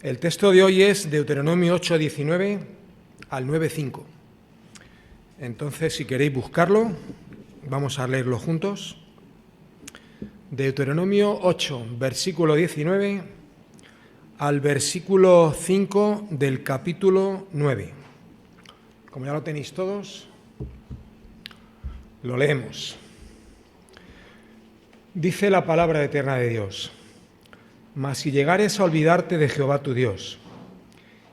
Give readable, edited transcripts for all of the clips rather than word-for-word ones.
El texto de hoy es Deuteronomio 8:19 al 9:5. Entonces, si queréis buscarlo, vamos a leerlo juntos. Deuteronomio 8, versículo 19 al versículo 5 del capítulo 9. Como ya lo tenéis todos, lo leemos. Dice la palabra eterna de Dios: Mas si llegares a olvidarte de Jehová tu Dios,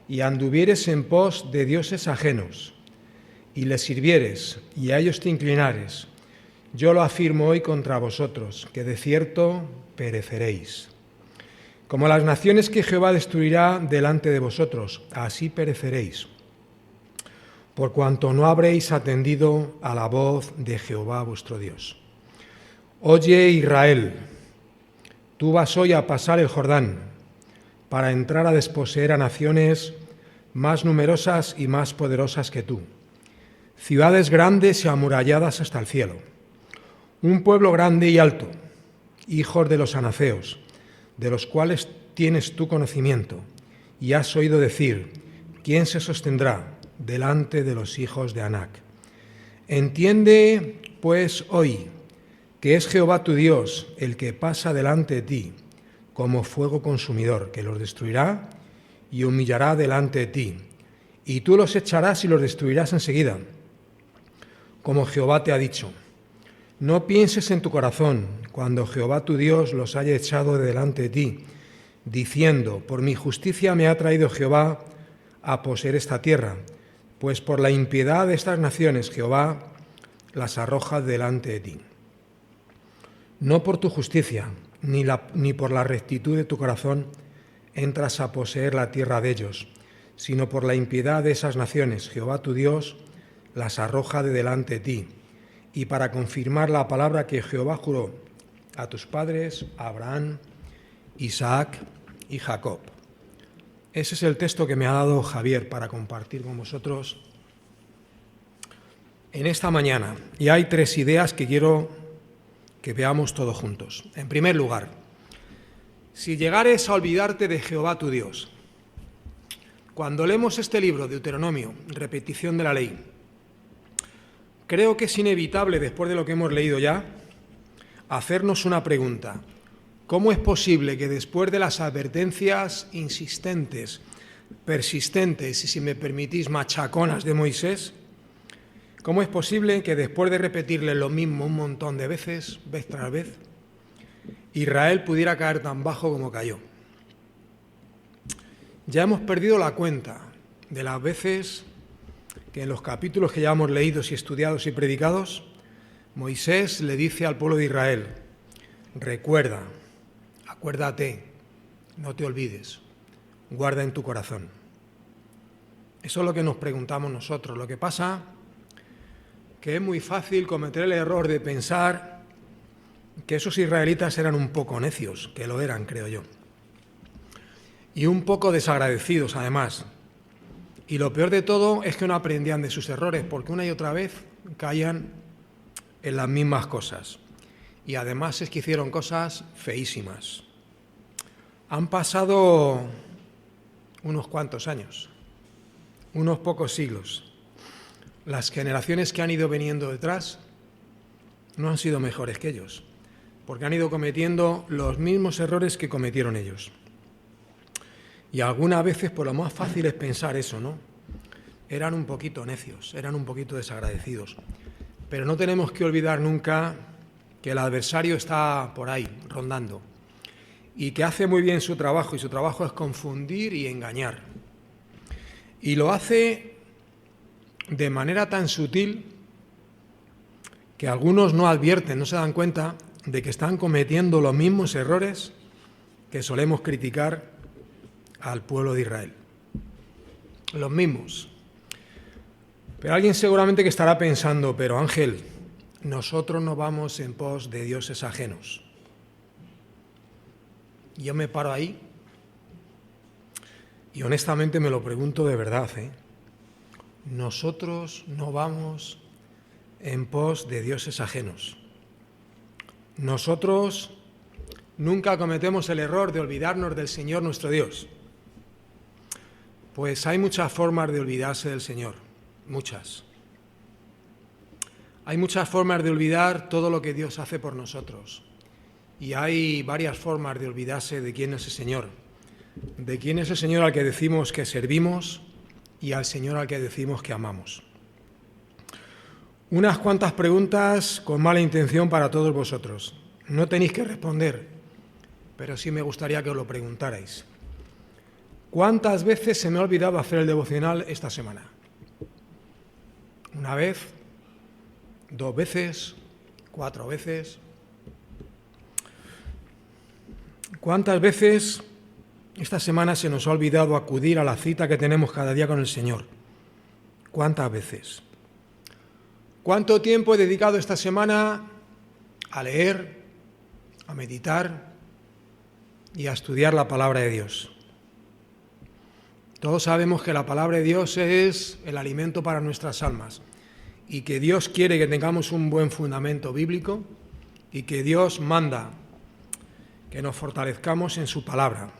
y anduvieres en pos de dioses ajenos, y les sirvieres, y a ellos te inclinares, yo lo afirmo hoy contra vosotros, que de cierto pereceréis. Como las naciones que Jehová destruirá delante de vosotros, así pereceréis, por cuanto no habréis atendido a la voz de Jehová vuestro Dios. Oye, Israel, tú vas hoy a pasar el Jordán para entrar a desposeer a naciones más numerosas y más poderosas que tú, ciudades grandes y amuralladas hasta el cielo, un pueblo grande y alto, hijos de los anaceos, de los cuales tienes tú conocimiento, y has oído decir: ¿quién se sostendrá delante de los hijos de Anac? Entiende, pues, hoy que es Jehová tu Dios el que pasa delante de ti como fuego consumidor, que los destruirá y humillará delante de ti, y tú los echarás y los destruirás enseguida, como Jehová te ha dicho. No pienses en tu corazón cuando Jehová tu Dios los haya echado de delante de ti, diciendo: por mi justicia me ha traído Jehová a poseer esta tierra, pues por la impiedad de estas naciones Jehová las arroja delante de ti. No por tu justicia, ni por la rectitud de tu corazón entras a poseer la tierra de ellos, sino por la impiedad de esas naciones Jehová tu Dios las arroja de delante de ti, y para confirmar la palabra que Jehová juró a tus padres, Abraham, Isaac y Jacob. Ese es el texto que me ha dado Javier para compartir con vosotros en esta mañana. Y hay tres ideas que quiero que veamos todos juntos. En primer lugar, si llegares a olvidarte de Jehová tu Dios. Cuando leemos este libro, Deuteronomio, repetición de la ley, creo que es inevitable, después de lo que hemos leído ya, hacernos una pregunta. ¿Cómo es posible que después de las advertencias insistentes, persistentes y, si me permitís, machaconas de Moisés, cómo es posible que después de repetirle lo mismo un montón de veces, vez tras vez, Israel pudiera caer tan bajo como cayó? Ya hemos perdido la cuenta de las veces que en los capítulos que ya hemos leído y estudiados y predicados, Moisés le dice al pueblo de Israel: recuerda, acuérdate, no te olvides, guarda en tu corazón. Eso es lo que nos preguntamos nosotros. Lo que pasa que es muy fácil cometer el error de pensar que esos israelitas eran un poco necios, que lo eran, creo yo, y un poco desagradecidos además. Y lo peor de todo es que no aprendían de sus errores, porque una y otra vez caían en las mismas cosas. Y además es que hicieron cosas feísimas. Han pasado unos cuantos años, unos pocos siglos. Las generaciones que han ido viniendo detrás no han sido mejores que ellos, porque han ido cometiendo los mismos errores que cometieron ellos. Y algunas veces, por lo más fácil es pensar eso, ¿no? Eran un poquito necios, eran un poquito desagradecidos. Pero no tenemos que olvidar nunca que el adversario está por ahí, rondando, y que hace muy bien su trabajo, y su trabajo es confundir y engañar. Y lo hace de manera tan sutil que algunos no advierten, no se dan cuenta de que están cometiendo los mismos errores que solemos criticar al pueblo de Israel. Los mismos. Pero alguien seguramente que estará pensando: pero Ángel, nosotros no vamos en pos de dioses ajenos. Yo me paro ahí y honestamente me lo pregunto de verdad, Nosotros no vamos en pos de dioses ajenos. Nosotros nunca cometemos el error de olvidarnos del Señor nuestro Dios. Pues hay muchas formas de olvidarse del Señor, muchas. Hay muchas formas de olvidar todo lo que Dios hace por nosotros. Y hay varias formas de olvidarse de quién es el Señor. De quién es el Señor al que decimos que servimos y al Señor al que decimos que amamos. Unas cuantas preguntas con mala intención para todos vosotros. No tenéis que responder, pero sí me gustaría que os lo preguntarais. ¿Cuántas veces se me ha olvidado hacer el devocional esta semana? ¿Una vez? ¿2 veces? ¿4 veces? ¿Cuántas veces esta semana se nos ha olvidado acudir a la cita que tenemos cada día con el Señor? ¿Cuántas veces? ¿Cuánto tiempo he dedicado esta semana a leer, a meditar y a estudiar la palabra de Dios? Todos sabemos que la palabra de Dios es el alimento para nuestras almas y que Dios quiere que tengamos un buen fundamento bíblico y que Dios manda que nos fortalezcamos en su palabra.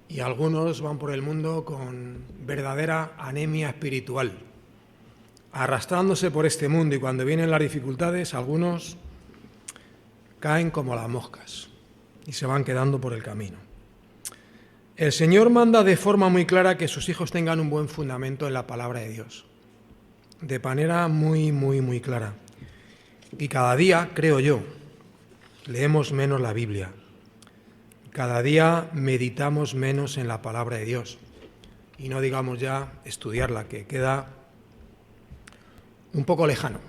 Y algunos van por el mundo con verdadera anemia espiritual, arrastrándose por este mundo, y cuando vienen las dificultades, algunos caen como las moscas y se van quedando por el camino. El Señor manda de forma muy clara que sus hijos tengan un buen fundamento en la palabra de Dios, de manera muy clara. Y cada día, creo yo, leemos menos la Biblia. Cada día meditamos menos en la palabra de Dios. Y no digamos ya estudiarla, que queda un poco lejano.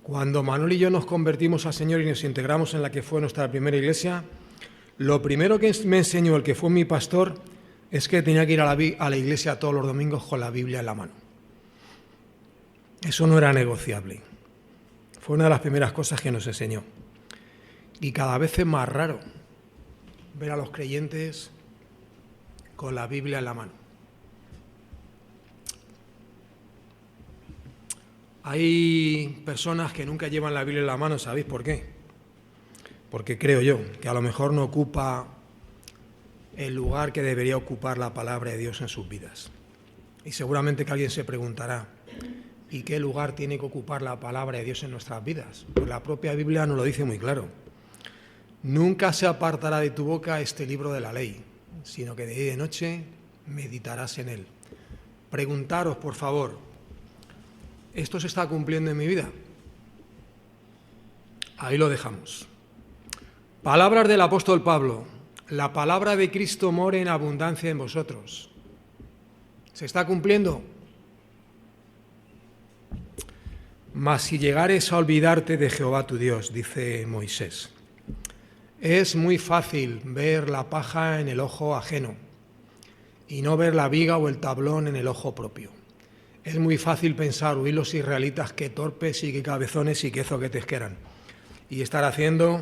Cuando Manuel y yo nos convertimos al Señor y nos integramos en la que fue nuestra primera iglesia, lo primero que me enseñó el que fue mi pastor es que tenía que ir a la iglesia todos los domingos con la Biblia en la mano. Eso no era negociable. Fue una de las primeras cosas que nos enseñó. Y cada vez es más raro ver a los creyentes con la Biblia en la mano. Hay personas que nunca llevan la Biblia en la mano, ¿sabéis por qué? Porque creo yo que a lo mejor no ocupa el lugar que debería ocupar la palabra de Dios en sus vidas. Y seguramente que alguien se preguntará, ¿y qué lugar tiene que ocupar la palabra de Dios en nuestras vidas? Pues la propia Biblia nos lo dice muy claro. Nunca se apartará de tu boca este libro de la ley, sino que de día y de noche meditarás en él. Preguntaros, por favor, ¿esto se está cumpliendo en mi vida? Ahí lo dejamos. Palabras del apóstol Pablo. La palabra de Cristo more en abundancia en vosotros. ¿Se está cumpliendo? Mas si llegares a olvidarte de Jehová tu Dios, dice Moisés. Es muy fácil ver la paja en el ojo ajeno y no ver la viga o el tablón en el ojo propio. Es muy fácil pensar, huir los israelitas, qué torpes y qué cabezones y qué zoquetes que eran, y estar haciendo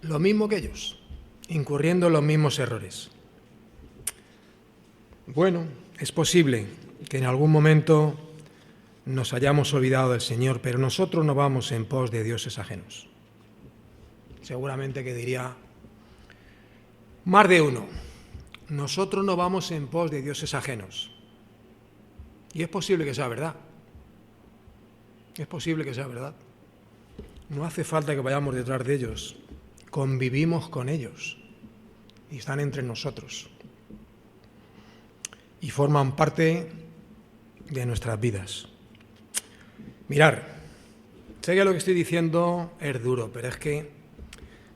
lo mismo que ellos, incurriendo en los mismos errores. Bueno, es posible que en algún momento nos hayamos olvidado del Señor, pero nosotros no vamos en pos de dioses ajenos. Seguramente que diría más de uno. Nosotros no vamos en pos de dioses ajenos. Y es posible que sea verdad. Es posible que sea verdad. No hace falta que vayamos detrás de ellos. Convivimos con ellos. Y están entre nosotros. Y forman parte de nuestras vidas. Mirar, sé que lo que estoy diciendo es duro, pero es que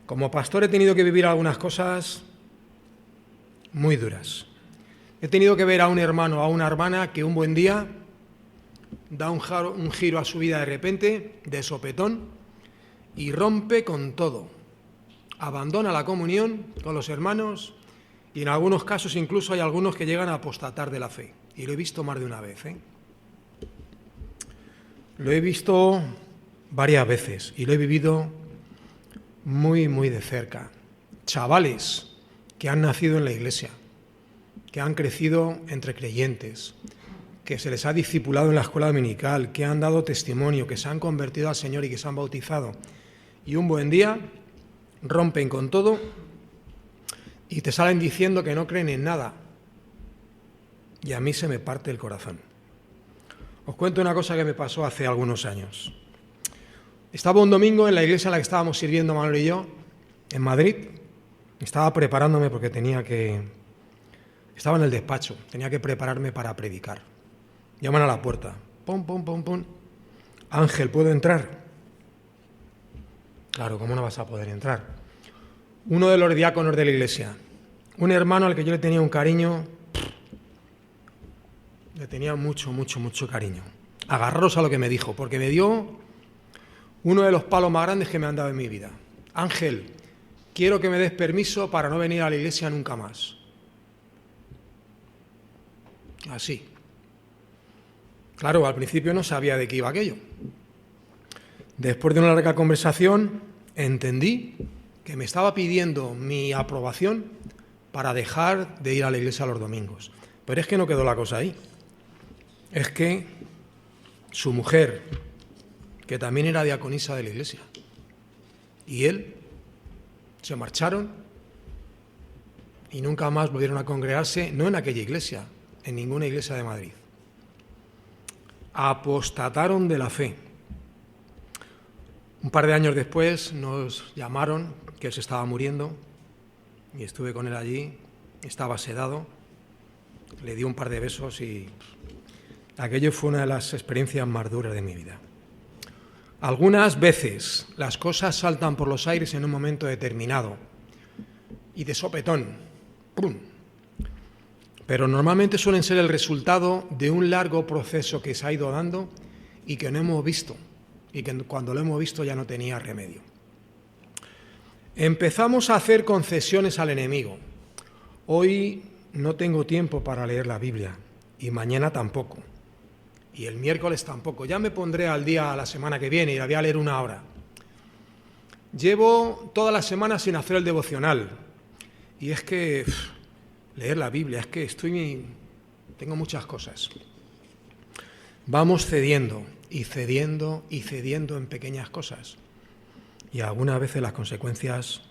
como pastor he tenido que vivir algunas cosas muy duras. He tenido que ver a un hermano o a una hermana que un buen día da un giro a su vida de repente, de sopetón, y rompe con todo. Abandona la comunión con los hermanos y en algunos casos incluso hay algunos que llegan a apostatar de la fe. Y lo he visto más de una vez, Lo he visto varias veces y lo he vivido muy de cerca. Chavales que han nacido en la iglesia, que han crecido entre creyentes, que se les ha discipulado en la escuela dominical, que han dado testimonio, que se han convertido al Señor y que se han bautizado. Y un buen día rompen con todo y te salen diciendo que no creen en nada. Y a mí se me parte el corazón. Os cuento una cosa que me pasó hace algunos años. Estaba un domingo en la iglesia en la que estábamos sirviendo Manuel y yo, en Madrid. Estaba preparándome porque estaba en el despacho, tenía que prepararme para predicar. Llaman a la puerta. Pum, pum, pum, pum. Ángel, ¿puedo entrar? Claro, ¿cómo no vas a poder entrar? Uno de los diáconos de la iglesia, un hermano al que yo le tenía un cariño, le tenía mucho, mucho, mucho cariño. Agarraros a lo que me dijo, porque me dio uno de los palos más grandes que me han dado en mi vida. Ángel, quiero que me des permiso para no venir a la iglesia nunca más. Así. Claro, al principio no sabía de qué iba aquello. Después de una larga conversación, entendí que me estaba pidiendo mi aprobación para dejar de ir a la iglesia los domingos. Pero es que no quedó la cosa ahí. Es que su mujer, que también era diaconisa de la iglesia, y él se marcharon y nunca más volvieron a congregarse, no en aquella iglesia, en ninguna iglesia de Madrid. Apostataron de la fe. Un par de años después nos llamaron que él se estaba muriendo y estuve con él allí, estaba sedado, le di un par de besos y aquello fue una de las experiencias más duras de mi vida. Algunas veces las cosas saltan por los aires en un momento determinado y de sopetón, ¡pum! Pero normalmente suelen ser el resultado de un largo proceso que se ha ido dando y que no hemos visto, y que cuando lo hemos visto ya no tenía remedio. Empezamos a hacer concesiones al enemigo. Hoy no tengo tiempo para leer la Biblia y mañana tampoco. Y el miércoles tampoco. Ya me pondré al día la semana que viene y la voy a leer 1 hora. Llevo toda la semana sin hacer el devocional. Y es que leer la Biblia, es que tengo muchas cosas. Vamos cediendo y cediendo y cediendo en pequeñas cosas. Y algunas veces las consecuencias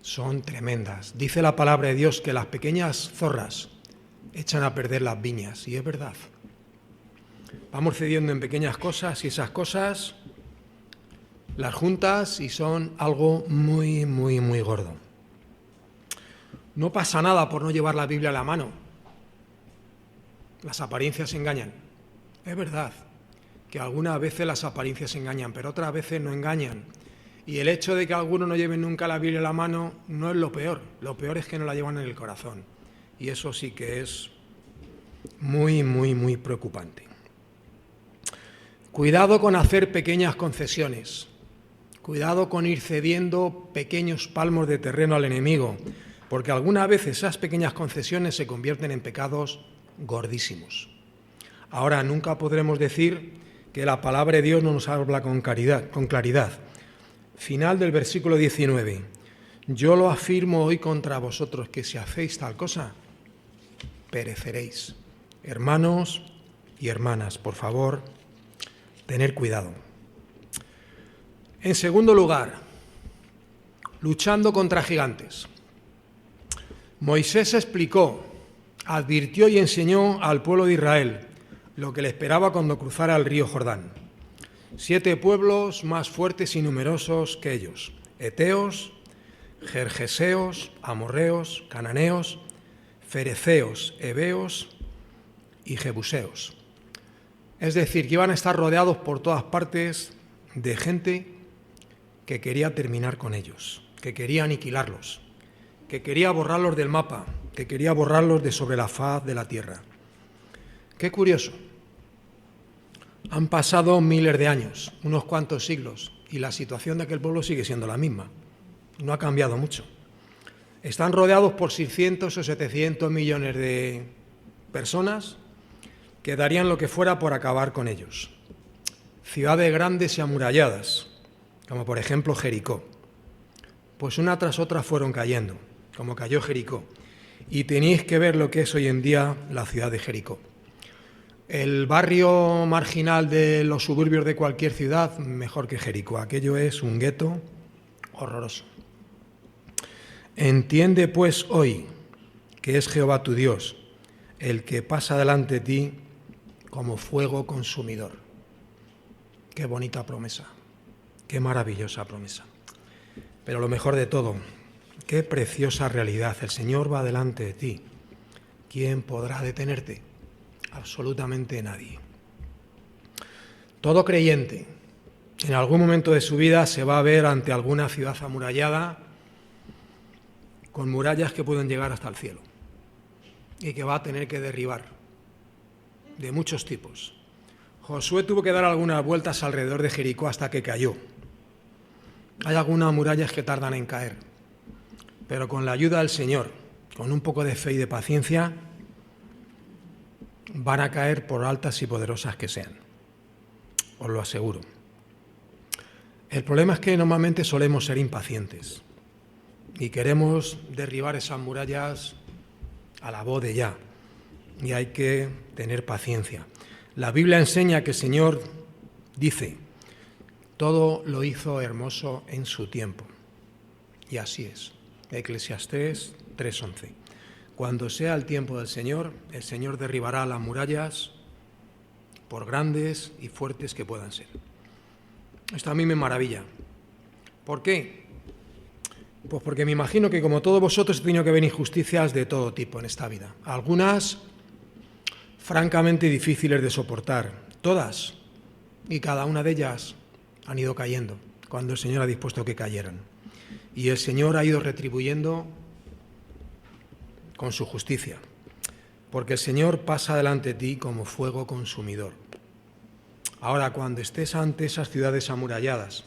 son tremendas. Dice la palabra de Dios que las pequeñas zorras echan a perder las viñas. Y es verdad. Vamos cediendo en pequeñas cosas y esas cosas las juntas y son algo muy, muy, muy gordo. No pasa nada por no llevar la Biblia a la mano. Las apariencias engañan. Es verdad que algunas veces las apariencias engañan, pero otras veces no engañan. Y el hecho de que algunos no lleven nunca la Biblia a la mano no es lo peor. Lo peor es que no la llevan en el corazón. Y eso sí que es muy, muy, muy preocupante. Cuidado con hacer pequeñas concesiones. Cuidado con ir cediendo pequeños palmos de terreno al enemigo, porque algunas veces esas pequeñas concesiones se convierten en pecados gordísimos. Ahora, nunca podremos decir que la palabra de Dios no nos habla con claridad. Final del versículo 19. Yo lo afirmo hoy contra vosotros, que si hacéis tal cosa, pereceréis. Hermanos y hermanas, por favor, tener cuidado. En segundo lugar, luchando contra gigantes. Moisés explicó, advirtió y enseñó al pueblo de Israel lo que le esperaba cuando cruzara el río Jordán. 7 pueblos más fuertes y numerosos que ellos: eteos, gergeseos, amorreos, cananeos, fereceos, heveos y jebuseos. Es decir, que iban a estar rodeados por todas partes de gente que quería terminar con ellos, que quería aniquilarlos, que quería borrarlos del mapa, que quería borrarlos de sobre la faz de la tierra. Qué curioso. Han pasado miles de años, unos cuantos siglos, y la situación de aquel pueblo sigue siendo la misma. No ha cambiado mucho. Están rodeados por 600 o 700 millones de personas que darían lo que fuera por acabar con ellos. Ciudades grandes y amuralladas, como por ejemplo Jericó. Pues una tras otra fueron cayendo, como cayó Jericó. Y tenéis que ver lo que es hoy en día la ciudad de Jericó. El barrio marginal de los suburbios de cualquier ciudad, mejor que Jericó. Aquello es un gueto horroroso. Entiende pues hoy que es Jehová tu Dios, el que pasa delante de ti como fuego consumidor. Qué bonita promesa, qué maravillosa promesa. Pero lo mejor de todo, qué preciosa realidad. El Señor va delante de ti. ¿Quién podrá detenerte? Absolutamente nadie. Todo creyente en algún momento de su vida se va a ver ante alguna ciudad amurallada con murallas que pueden llegar hasta el cielo y que va a tener que derribar de muchos tipos. Josué tuvo que dar algunas vueltas alrededor de Jericó hasta que cayó. Hay algunas murallas que tardan en caer, pero con la ayuda del Señor, con un poco de fe y de paciencia, van a caer por altas y poderosas que sean. Os lo aseguro. El problema es que normalmente solemos ser impacientes y queremos derribar esas murallas a la voz de ya, y hay que tener paciencia. La Biblia enseña que el Señor dice: todo lo hizo hermoso en su tiempo. Y así es. Eclesiastés 3:11. Cuando sea el tiempo del Señor, el Señor derribará las murallas, por grandes y fuertes que puedan ser. Esto a mí me maravilla. ¿Por qué? Pues porque me imagino que, como todos vosotros, he tenido que ver injusticias de todo tipo en esta vida. Algunas francamente difíciles de soportar. Todas y cada una de ellas han ido cayendo cuando el Señor ha dispuesto que cayeran. Y el Señor ha ido retribuyendo con su justicia, porque el Señor pasa delante de ti como fuego consumidor. Ahora, cuando estés ante esas ciudades amuralladas,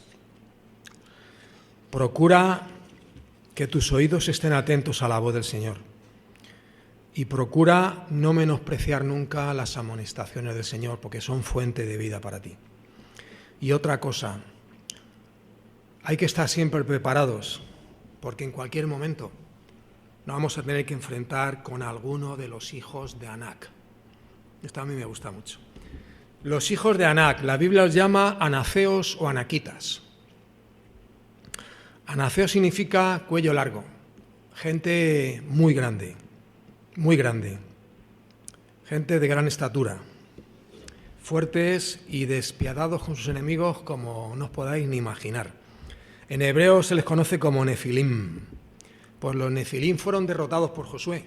procura que tus oídos estén atentos a la voz del Señor y procura no menospreciar nunca las amonestaciones del Señor, porque son fuente de vida para ti. Y otra cosa, hay que estar siempre preparados, porque en cualquier momento nos vamos a tener que enfrentar con alguno de los hijos de Anac. Esto a mí me gusta mucho. Los hijos de Anac, la Biblia los llama anaceos o anaquitas. Anaceo significa cuello largo, gente muy grande, gente de gran estatura, fuertes y despiadados con sus enemigos como no os podáis ni imaginar. En hebreo se les conoce como nefilim, pues los nefilim fueron derrotados por Josué.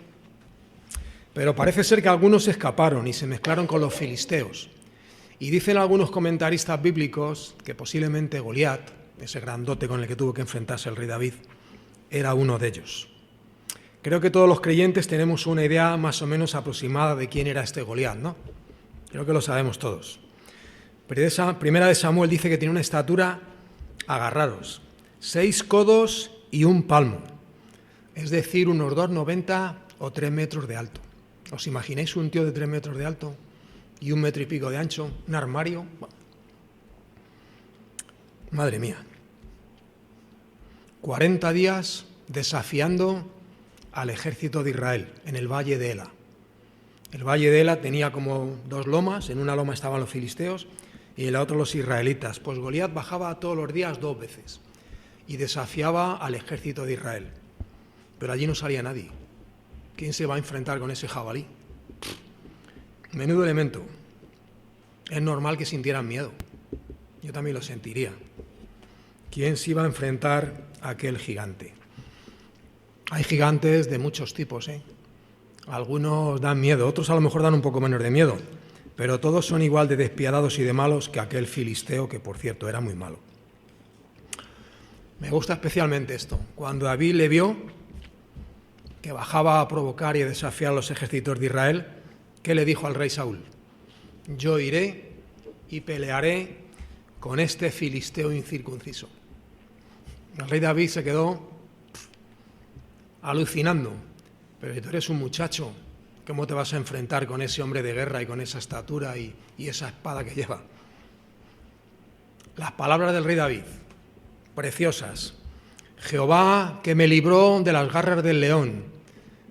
Pero parece ser que algunos escaparon y se mezclaron con los filisteos. Y dicen algunos comentaristas bíblicos que posiblemente Goliat, ese grandote con el que tuvo que enfrentarse el rey David, era uno de ellos. Creo que todos los creyentes tenemos una idea más o menos aproximada de quién era este Goliat, ¿no? Creo que lo sabemos todos. Primera de Samuel dice que tiene una estatura, agarraros, 6 codos y 1 palmo, es decir, unos 2,90 o 3 metros de alto. ¿Os imagináis un tío de 3 metros de alto y 1 metro y pico de ancho, un armario? Bueno, madre mía. 40 días desafiando al ejército de Israel en el valle de Ela. El valle de Ela tenía como 2 lomas, en una loma estaban los filisteos y en la otra los israelitas. Pues Goliat bajaba todos los días 2 veces y desafiaba al ejército de Israel. Pero allí no salía nadie. ¿Quién se va a enfrentar con ese jabalí? Menudo elemento. Es normal que sintieran miedo. Yo también lo sentiría. ¿Quién se iba a enfrentar a aquel gigante? Hay gigantes de muchos tipos, ¿eh? Algunos dan miedo, otros a lo mejor dan un poco menos de miedo, pero todos son igual de despiadados y de malos que aquel filisteo, que por cierto era muy malo. Me gusta especialmente esto. Cuando David le vio que bajaba a provocar y a desafiar a los ejércitos de Israel, ¿qué le dijo al rey Saúl? Yo iré y pelearé con este filisteo incircunciso. El rey David se quedó alucinando. Pero si tú eres un muchacho, ¿cómo te vas a enfrentar con ese hombre de guerra y con esa estatura y esa espada que lleva? Las palabras del rey David, preciosas. Jehová, que me libró de las garras del león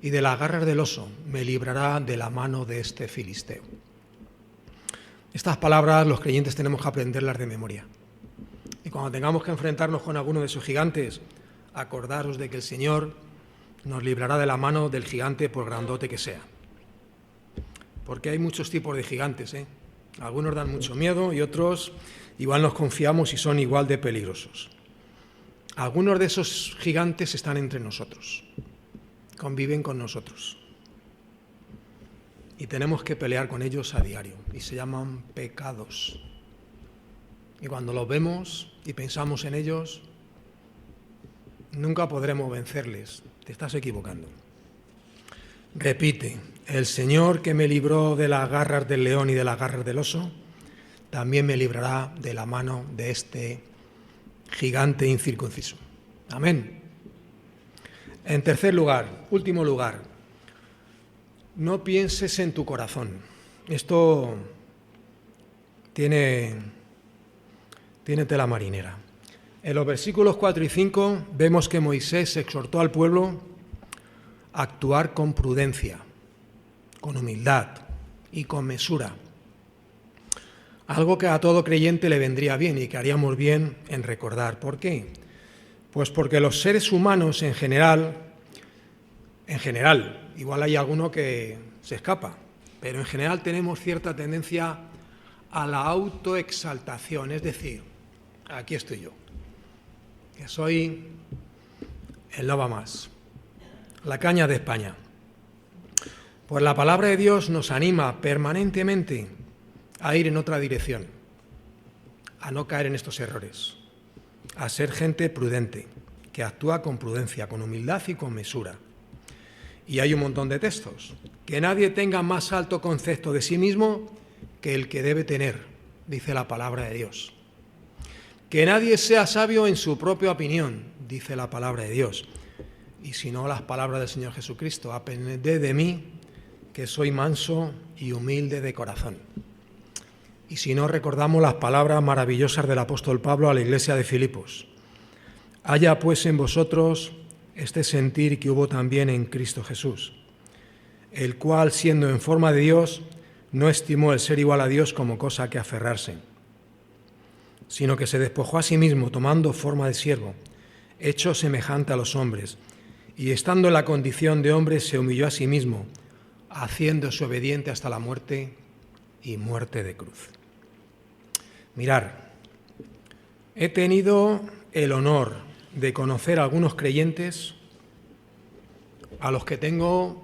y de las garras del oso, me librará de la mano de este filisteo. Estas palabras los creyentes tenemos que aprenderlas de memoria. Y cuando tengamos que enfrentarnos con alguno de esos gigantes, acordaros de que el Señor nos librará de la mano del gigante por grandote que sea. Porque hay muchos tipos de gigantes, ¿eh? Algunos dan mucho miedo y otros igual nos confiamos y son igual de peligrosos. Algunos de esos gigantes están entre nosotros, conviven con nosotros y tenemos que pelear con ellos a diario y se llaman pecados. Y cuando los vemos y pensamos en ellos, nunca podremos vencerles. Te estás equivocando. Repite, el Señor que me libró de las garras del león y de las garras del oso, también me librará de la mano de este gigante incircunciso. Amén. En tercer lugar, último lugar, no pienses en tu corazón. Esto tiene tela marinera. En los versículos 4 y 5 vemos que Moisés exhortó al pueblo a actuar con prudencia, con humildad y con mesura. Algo que a todo creyente le vendría bien y que haríamos bien en recordar. ¿Por qué? Pues porque los seres humanos en general, igual hay alguno que se escapa, pero en general tenemos cierta tendencia a la autoexaltación, es decir, aquí estoy yo, que soy el no va más, la caña de España. Pues la palabra de Dios nos anima permanentemente a ir en otra dirección, a no caer en estos errores, a ser gente prudente, que actúa con prudencia, con humildad y con mesura. Y hay un montón de textos. Que nadie tenga más alto concepto de sí mismo que el que debe tener, dice la palabra de Dios. Que nadie sea sabio en su propia opinión, dice la palabra de Dios. Y si no, las palabras del Señor Jesucristo, aprended de mí, que soy manso y humilde de corazón. Y si no, recordamos las palabras maravillosas del apóstol Pablo a la iglesia de Filipos. Haya pues en vosotros este sentir que hubo también en Cristo Jesús, el cual, siendo en forma de Dios, no estimó el ser igual a Dios como cosa que aferrarse, sino que se despojó a sí mismo, tomando forma de siervo, hecho semejante a los hombres, y estando en la condición de hombre, se humilló a sí mismo, haciéndose obediente hasta la muerte y muerte de cruz. Mirar, he tenido el honor de conocer a algunos creyentes a los que tengo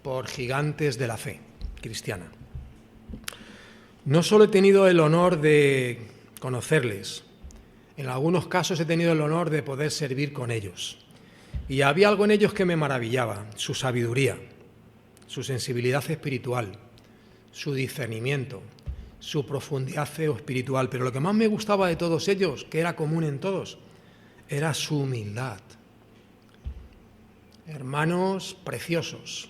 por gigantes de la fe cristiana. No solo he tenido el honor de conocerles, en algunos casos he tenido el honor de poder servir con ellos. Y había algo en ellos que me maravillaba, su sabiduría, su sensibilidad espiritual, su discernimiento, su profundidad espiritual. Pero lo que más me gustaba de todos ellos, que era común en todos, era su humildad. Hermanos preciosos,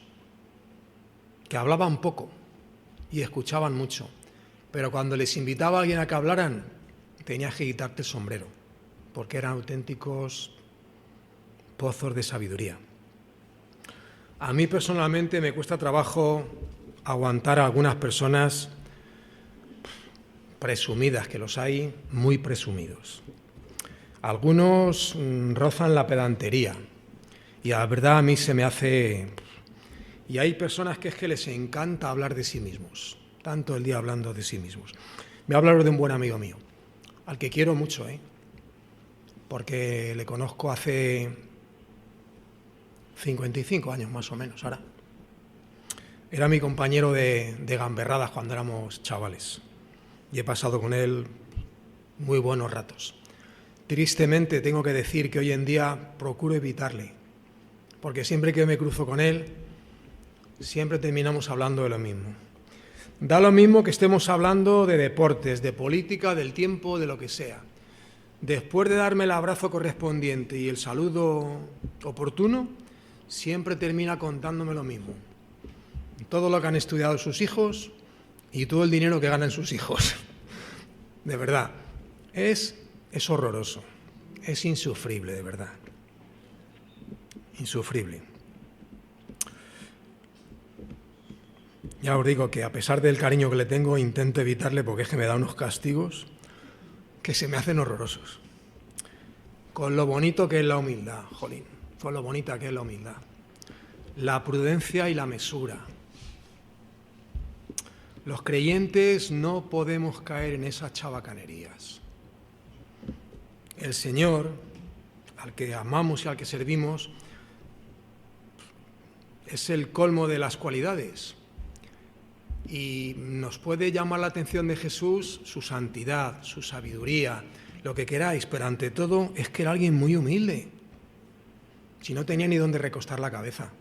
que hablaban poco y escuchaban mucho, pero cuando les invitaba a alguien a que hablaran, tenías que quitarte el sombrero, porque eran auténticos pozos de sabiduría. A mí personalmente me cuesta trabajo aguantar a algunas personas presumidas, que los hay muy presumidos. Algunos rozan la pedantería y la verdad a mí se me hace... Y hay personas que es que les encanta hablar de sí mismos, tanto el día hablando de sí mismos. Me voy a hablar de un buen amigo mío, al que quiero mucho, porque le conozco hace 55 años más o menos ahora. Era mi compañero de gamberradas cuando éramos chavales y he pasado con él muy buenos ratos. Tristemente tengo que decir que hoy en día procuro evitarle, porque siempre que me cruzo con él, siempre terminamos hablando de lo mismo. Da lo mismo que estemos hablando de deportes, de política, del tiempo, de lo que sea. Después de darme el abrazo correspondiente y el saludo oportuno, siempre termina contándome lo mismo. Todo lo que han estudiado sus hijos y todo el dinero que ganan sus hijos. De verdad, es horroroso, es insufrible, de verdad. Insufrible. Ya os digo que a pesar del cariño que le tengo, intento evitarle porque es que me da unos castigos que se me hacen horrorosos. Con lo bonito que es la humildad, jolín, con lo bonita que es la humildad. la prudencia y la mesura. Los creyentes no podemos caer en esas chabacanerías. El Señor, al que amamos y al que servimos, es el colmo de las cualidades. Y nos puede llamar la atención de Jesús su santidad, su sabiduría, lo que queráis, pero ante todo es que era alguien muy humilde. Si no tenía ni dónde recostar la cabeza.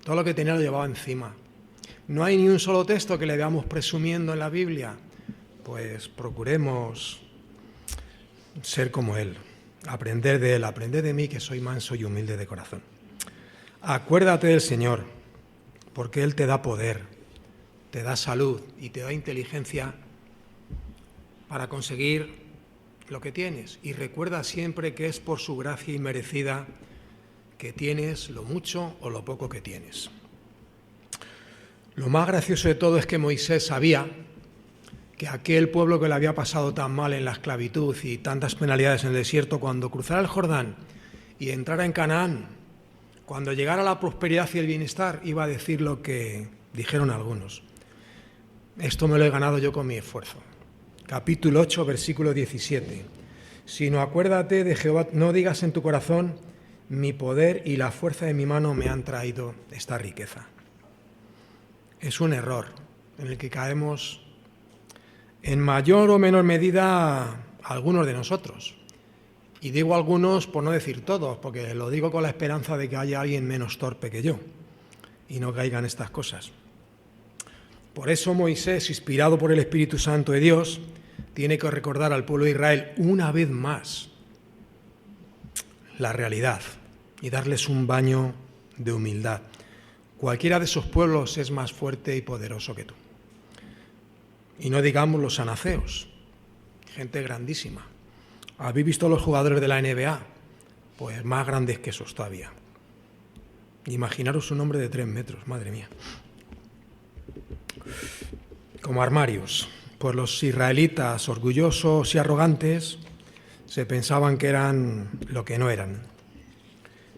Todo lo que tenía lo llevaba encima. No hay ni un solo texto que le veamos presumiendo en la Biblia. Pues procuremos ser como Él, aprender de Él, aprender de mí que soy manso y humilde de corazón. Acuérdate del Señor, porque Él te da poder, te da salud y te da inteligencia para conseguir lo que tienes. Y recuerda siempre que es por su gracia inmerecida que tienes lo mucho o lo poco que tienes. Lo más gracioso de todo es que Moisés sabía que aquel pueblo que le había pasado tan mal en la esclavitud y tantas penalidades en el desierto, cuando cruzara el Jordán y entrara en Canaán, cuando llegara la prosperidad y el bienestar, iba a decir lo que dijeron algunos. Esto me lo he ganado yo con mi esfuerzo. Capítulo 8, versículo 17. Sino acuérdate de Jehová, no digas en tu corazón, mi poder y la fuerza de mi mano me han traído esta riqueza. Es un error en el que caemos en mayor o menor medida algunos de nosotros. Y digo algunos por no decir todos, porque lo digo con la esperanza de que haya alguien menos torpe que yo y no caigan estas cosas. Por eso Moisés, inspirado por el Espíritu Santo de Dios, tiene que recordar al pueblo de Israel una vez más la realidad y darles un baño de humildad. Cualquiera de esos pueblos es más fuerte y poderoso que tú. Y no digamos los sanaceos, gente grandísima. ¿Habéis visto los jugadores de la NBA? Pues más grandes que esos todavía. Imaginaros un hombre de 3 metros, madre mía. Como armarios. Pues los israelitas, orgullosos y arrogantes, se pensaban que eran lo que no eran.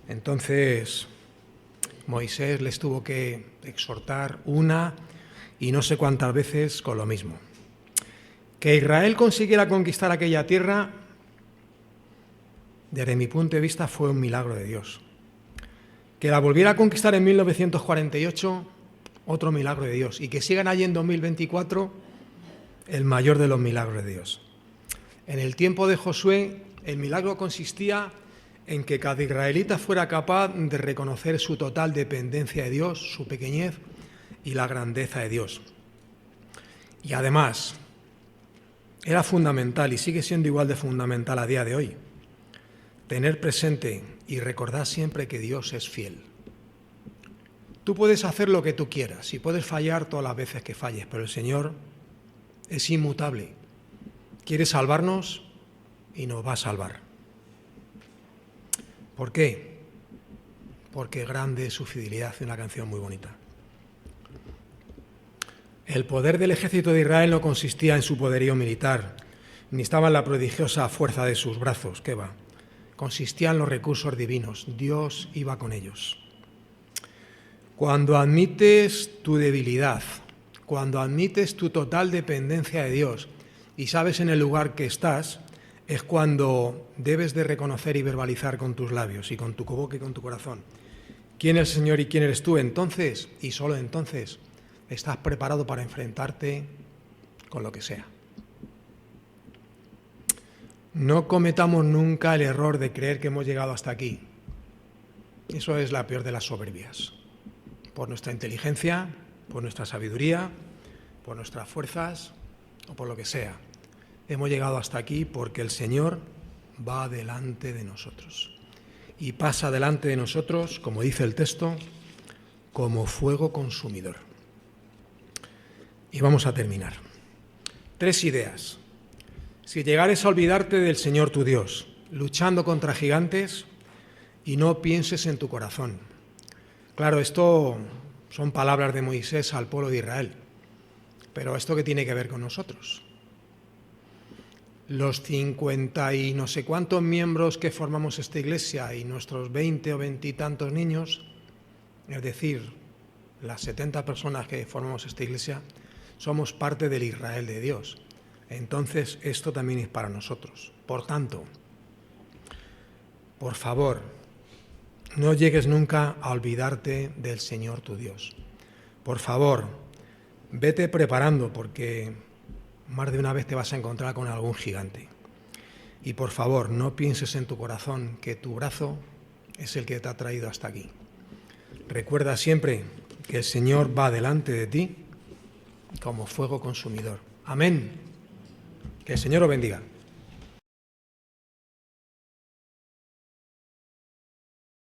Entonces Moisés les tuvo que exhortar una y no sé cuántas veces con lo mismo. Que Israel consiguiera conquistar aquella tierra, desde mi punto de vista, fue un milagro de Dios. Que la volviera a conquistar en 1948, otro milagro de Dios. Y que sigan allí en 2024, el mayor de los milagros de Dios. En el tiempo de Josué, el milagro consistía en que cada israelita fuera capaz de reconocer su total dependencia de Dios, su pequeñez y la grandeza de Dios. Y además, era fundamental y sigue siendo igual de fundamental a día de hoy, tener presente y recordar siempre que Dios es fiel. Tú puedes hacer lo que tú quieras y puedes fallar todas las veces que falles, pero el Señor es inmutable. Quiere salvarnos y nos va a salvar. ¿Por qué? Porque grande es su fidelidad, una canción muy bonita. El poder del ejército de Israel no consistía en su poderío militar, ni estaba en la prodigiosa fuerza de sus brazos, ¿qué va? Consistía en los recursos divinos, Dios iba con ellos. Cuando admites tu debilidad, cuando admites tu total dependencia de Dios y sabes en el lugar que estás, es cuando debes de reconocer y verbalizar con tus labios y con tu boca y con tu corazón quién es el Señor y quién eres tú. Entonces, y solo entonces, estás preparado para enfrentarte con lo que sea. No cometamos nunca el error de creer que hemos llegado hasta aquí. Eso es la peor de las soberbias. Por nuestra inteligencia, por nuestra sabiduría, por nuestras fuerzas o por lo que sea. Hemos llegado hasta aquí porque el Señor va delante de nosotros. Y pasa delante de nosotros, como dice el texto, como fuego consumidor. Y vamos a terminar. 3 ideas. Si llegares a olvidarte del Señor tu Dios, luchando contra gigantes, y no pienses en tu corazón. Claro, esto son palabras de Moisés al pueblo de Israel, pero ¿esto qué tiene que ver con nosotros? Los 50 y no sé cuántos miembros que formamos esta iglesia y nuestros 20 o 20 y tantos niños, es decir, las 70 personas que formamos esta iglesia, somos parte del Israel de Dios. Entonces, esto también es para nosotros. Por tanto, por favor, no llegues nunca a olvidarte del Señor tu Dios. Por favor, vete preparando porque más de una vez te vas a encontrar con algún gigante. Y por favor, no pienses en tu corazón que tu brazo es el que te ha traído hasta aquí. Recuerda siempre que el Señor va delante de ti como fuego consumidor. Amén. Que el Señor os bendiga.